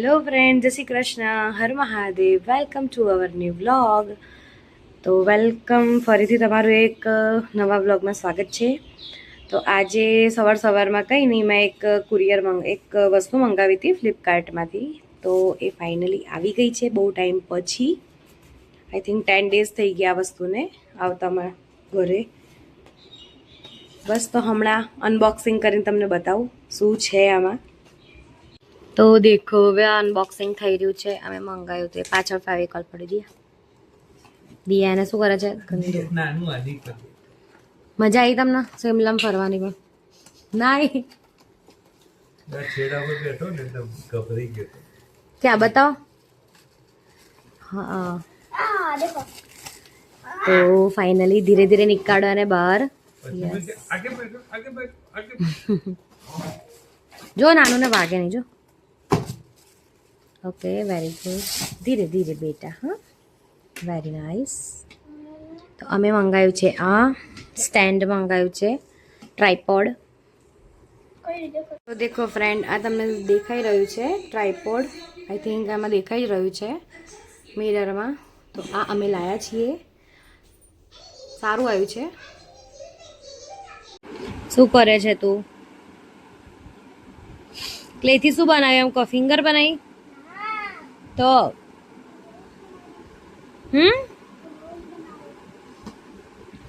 Hello friend, Jai Shri Krishna, Har Mahadev. Welcome to our new vlog. તો welcome ફરીથી તમારું એક નવા વ્લોગમાં સ્વાગત છે. તો આજે સવારમાં કંઈ નહીં, મેં એક વસ્તુ મંગાવી હતી ફ્લિપકાર્ટમાંથી. તો એ ફાઇનલી આવી ગઈ છે બહુ ટાઈમ પછી. આઈ થિંક 10 ડેઝ થઈ ગયા આ વસ્તુને આવતામાં ઘરે. બસ તો હમણાં અનબોક્સિંગ કરીને તમને બતાવું શું છે આમાં. તો દેખો, હવે અનબોક્સિંગ થઈ રહ્યું છે. અમે મંગાવ્યું તે પાછળ ફેવિકોલ પડી દિયા. દિયાને શું કરે છે? મજા આવી તમને સિમલામાં ફરવાની? પણ નાઈ ક્યાં બતાવો. હા, તો ફાઇનલી ધીરે ધીરે નીકાળો અને બહાર. જો નાનું ને વાગે નહીં. જો ઓકે, વેરી ગુડ. ધીરે ધીરે બેટા. હા, વેરી નાઇસ. તો અમે મંગાવ્યું છે આ સ્ટેન્ડ મંગાવ્યું છે, ટ્રાયપોડ. તો દેખો ફ્રેન્ડ, આ તમને દેખાઈ રહ્યું છે ટ્રાયપોડ. આઈ થિંક આમાં દેખાઈ રહ્યું છે મિરરમાં. તો આ અમે લાવ્યા છીએ. સારું આવ્યું છે. શું કરે છે તું? ક્લેથી શું બનાવ્યું? એમ ફિંગર બનાવી તો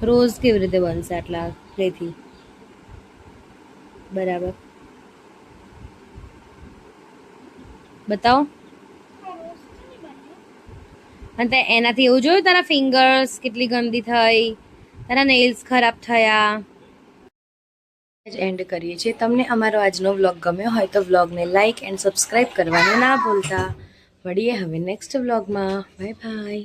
રોઝ કેવી રીતે બનશે આટલા ક્લેથી? બરાબર, બતાવો. અને એનાથી એવું જોયું તારા ફિંગર્સ કેટલી ગંદી થઈ, તારા નેલ્સ ખરાબ થયા. એન્ડ કરીએ છીએ. તમને અમારો આજનો વ્લોગ ગમ્યો હોય તો વ્લોગને લાઇક એન્ડ સબસ્ક્રાઈબ કરવાનું ના ભૂલતા. મળીએ હવે નેક્સ્ટ વ્લોગમાં. Bye bye.